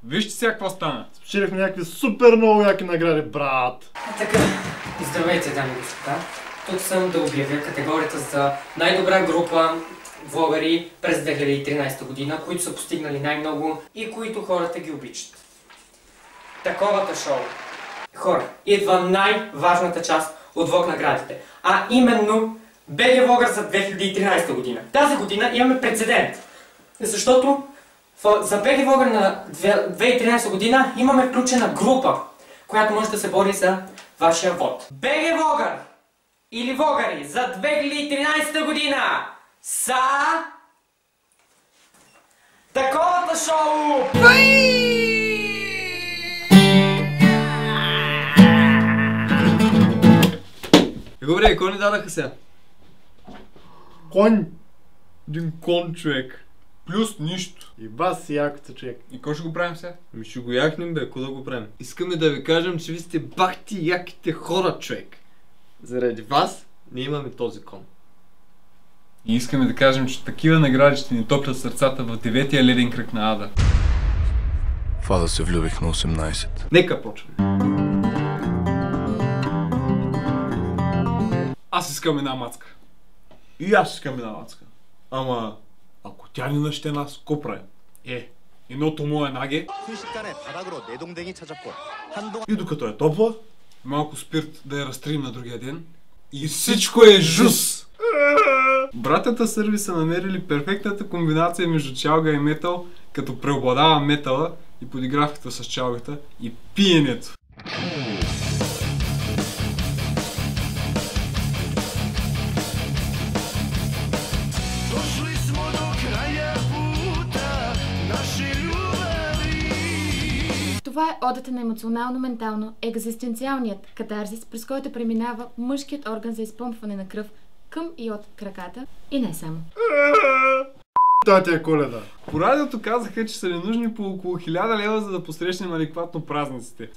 Вижте сега какво стана. Спечелихме някакви супер много яки награди, брат. Така, здравейте, дами и господа. Тук съм да обявя категорията за най-добра група влогъри през 2013 година, които са постигнали най-много и които хората ги обичат. Таковата шоу. Хора, идва най-важната част от влог наградите, а именно BG Vlogger за 2013 година. Тази година имаме прецедент, защото за BG Vlogger на 2013 година имаме включена група, която може да се бори за вашия вод. BG Vlogger или влогъри за 2013 година са... Таковата шоу! Добре, какво ни дадаха сега? Кон. Един кон, човек. Плюс нищо. И бас си якото, човек. И какво ще го правим сега? Ми ще го яхнем, бе, какво да го правим? Искаме да ви кажем, че ви сте бахти яките хора, човек. Заради вас ние имаме този кон. И искаме да кажем, че такива награди ще ни топлят сърцата в 9-я леден кръг на Ада. В Ада се влюбих на 18. Нека почваме. Аз искам една мацка. И аз искам една мацка. Ама, ако тя ни наще нас, ко правим? Едното му е наге. И докато е топла, Малко спирт да я разтрием на другия ден. И всичко е жус! Братята Сърби са намерили перфектната комбинация между чалга и метал, като преобладава метала и подигравката с чалгата и пиенето. Това е одата на емоционално-ментално, екзистенциалният катарзис, през който преминава мъжкият орган за изпомпване на кръв към и от краката и не само. това ти е Коледа. По радиото казаха, че са ни нужни по около 1000 лева, за да посрещнем адекватно празниците.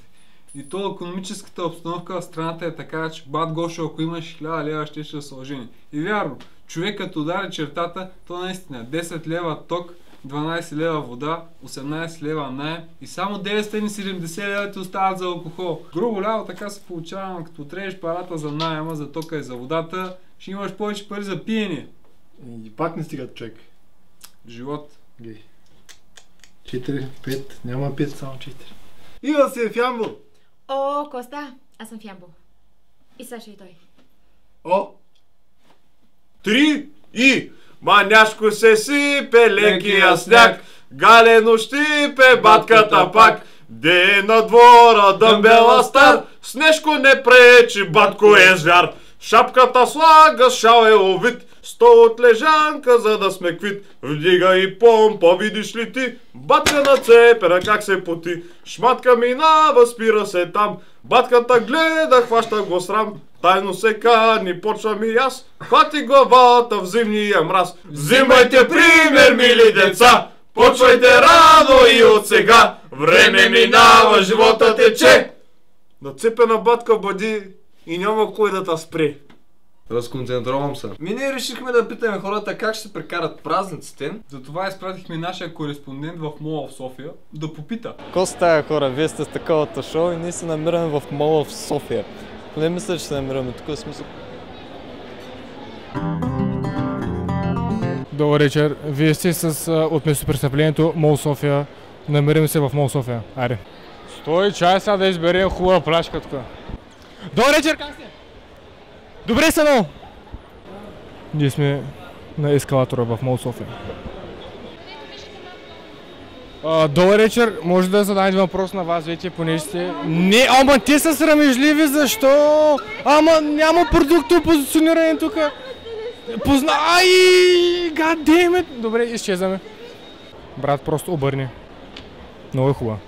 И то икономическата обстановка в страната е така, че бат Гошо, ако имаш 1000 лева, ще да се лъжени. И вярно, човек като удари чертата, то наистина 10 лева ток, 12 лева вода, 18 лева наем и само 970 лева ти остават за алкохол. Грубо ляво така се получавам, като отрежеш парата за найема, за тока и за водата, ще имаш повече пари за пиене. И пак не стигат човек. Живот. Гей. 4, 5, няма 5, само 4. Ива си е в Ямбол! О, Коста, аз съм в Ямбол. И Саша и той. О! 3 и... Маняшко се сипе лекия сняг, галено щипе батката пак. Де на двора дъмбела стар, снежко не пречи, батко е звяр. Шапката слага, шал е овит, 100 от лежанка, за да сме квит. Вдига и помпа, видиш ли ти, батка на цепера как се поти. Шматка минава, спира се там, батката гледа, хваща го срам. Тайно се кани, почвам и аз, хвати главата в зимния мраз. Взимайте пример, мили деца, почвайте рано и от сега. Време минава, живота тече. Нацепена батка бъди и няма кой да та спре. Разконцентровам се. Ние решихме да питаме хората как ще се прекарат празниците. Затова изпратихме нашия кореспондент в мола в София да попита. Какво става, хора? Вие сте с таковата шоу и ние се намираме в мола в София. Не мисля, че се намираме тук, в смисъл. Добър вечер. Вие сте от местопрестъплението Мол София. Намираме се в Мол София. Айде. Стой, чай сега да изберем хубава плашка тук. Добър вечер, как сте? Добре са, но! Ние сме на ескалатора в Мол София. Добър вечер, може да задам един въпрос на вас вече, понеже сте... Не, ама те са срамежливи, защо? Ама няма продуктово позициониране тук. Ай, гадеме! Добре, изчезваме. Брат, просто обърни. Много е хубаво.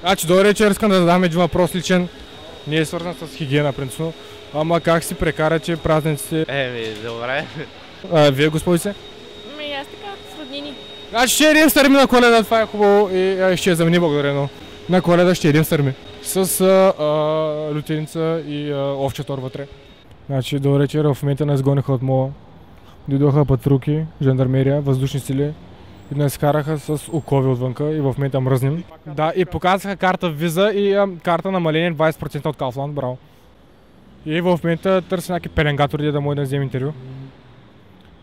Значи, добър вечер, искам да задам един въпрос личен. Не е свързан с хигиена, принципно. Ама как си прекарате празниците? Добре. Вие, господице? Аз така, с роднини. Значи ще едем сърми на Коледа, това е хубаво и ще замени благодаря, но на Коледа ще едем сърми. С лютеница и овче тор вътре. Значи, добър вечер, в момента не изгониха от мола. Дойдоха патруки, жандармерия, въздушни сили и днес караха с окови отвънка и в момента мръзнем. Да, и показаха карта виза и карта намаление 20% от Kaufland, браво. И в момента търся някакви пеленгатори да може да вземе интервю.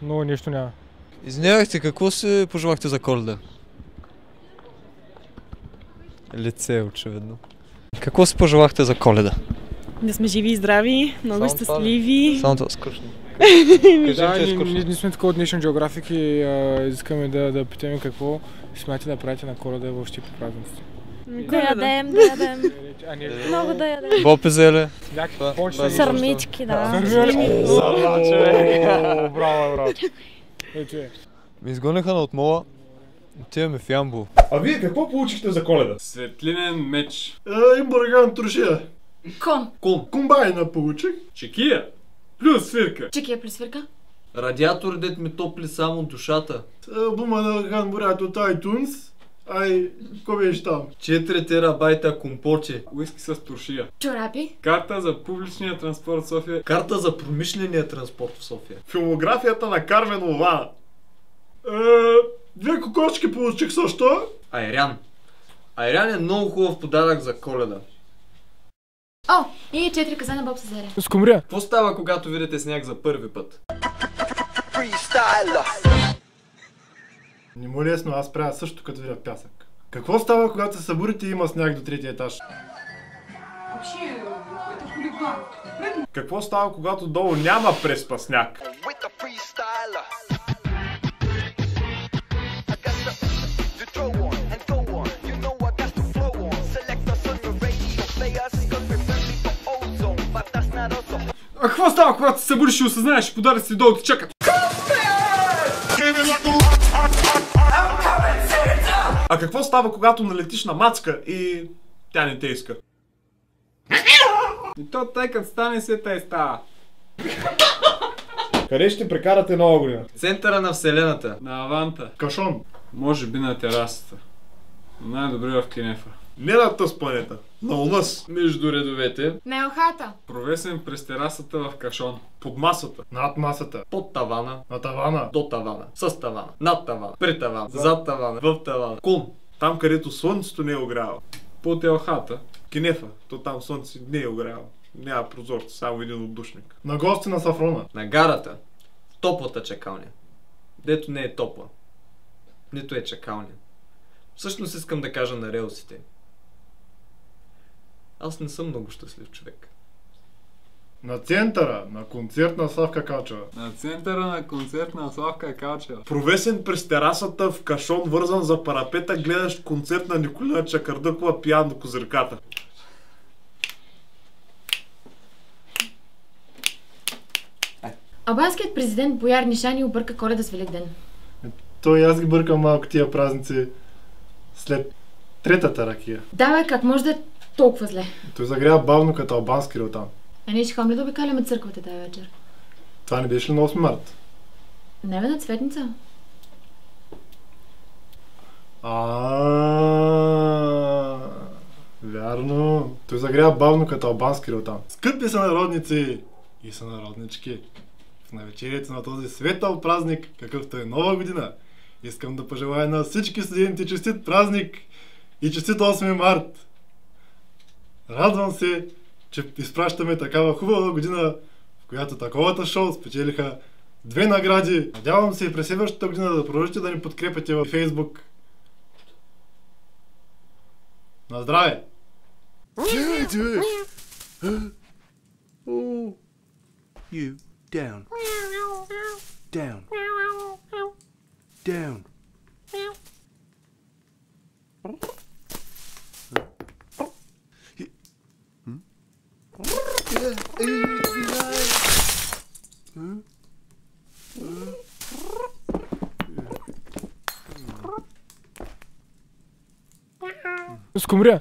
Но нещо няма. Извинявайте, какво си пожелахте за Коледа? Лице, очевидно. Какво си пожелахте за Коледа? Да сме живи и здрави, много щастливи. Само това скучно. Да, ние сме такова от National Geographic и искаме да питаме какво смятате да правите на Коледа в Щипи празниците. Да ядем, да ядем. Много да ядем. Бопи зеле. Сърмички, да. Браво. Ме изгониха на отмола. Отиваме в Ямбол. А вие какво получихте за Коледа? Светлинен меч. Имбурган трошия. Кон. Комбайна получих. Чекия. Плюс свирка. Чекия плюс свирка. Радиатор, дет ми топли само душата. Бума на Ганбурат от iTunes. Ай, ко беше там? 4 терабайта компоче. Уиски с туршия. Чорапи. Карта за публичния транспорт в София. Карта за промишления транспорт в София. Филмографията на Кармен Ована. 2 кокошки получих също. Айрян. Айрян е много хубав подарък за Коледа. О, и 4 казана боб с зеле. Скумрия. Какво става, когато видите сняг за първи път? Не му е лесно, аз правя също като видя пясък. Какво става, когато се събудите и има сняг до 3-ти етаж? Какво става, когато долу няма преспа сняг? А какво става, когато се събудиш и осъзнаеш, че подаръците си долу ти чакат? А какво става, когато налетиш на мацка и тя не те иска? И то тъй като стане се тъй става. Къде ще прекарате нова година? Центъра на Вселената. На Аванта. Кашон. Може би на терасата. Най-добре в Кенефа. Не на тъс планета. На Унъс. Между редовете. На елхата. Провесен през терасата в Кашон. Под масата. Над масата. Под тавана. На тавана. До тавана. С тавана. Над тавана. При тавана. Зад тавана. В тавана. Кун. Там, където слънцето не е огрява. Под елхата. Кенефа. То там слънце не е огрява. Няма прозорци, само един отдушник. На гости на Сафрона. На гарата. В топлата чакалня. Дето не е топла. Нито е чакалня. Всъщност искам да кажа на релсите. Аз не съм много щастлив човек. На центъра на концерт на Славка Калчева. На центъра на концерт на Славка Калчева. Провесен през терасата в Кашон, вързан за парапета, гледащ концерт на Николина Чакърдъкова, пиян до козирката. Албанският президент Бояр Нишани обърка Коледа с Великден. Той аз ги бъркам малко тия празници след третата ракия. Да, бе, как може да е толкова зле? Той загрява бавно като албански ротан. А ние ще ходим ли да обикаляме църквата тази вечер? Това не беше ли на 8 март? Не бе, на Цветница. Вярно. Той загрява бавно като албански ротан. Скъпи сънародници и сънароднички! В навечерието на този светъл празник, какъвто е Нова година, искам да пожелая на всички студенти честит празник и честит 8 март! Радвам се, че изпращаме такава хубава година, в която таковата шоу спечелиха 2 награди. Надявам се и през следващата година да продължите да ни подкрепяте във Facebook. На здраве! You down. Down. Down. Скумрия.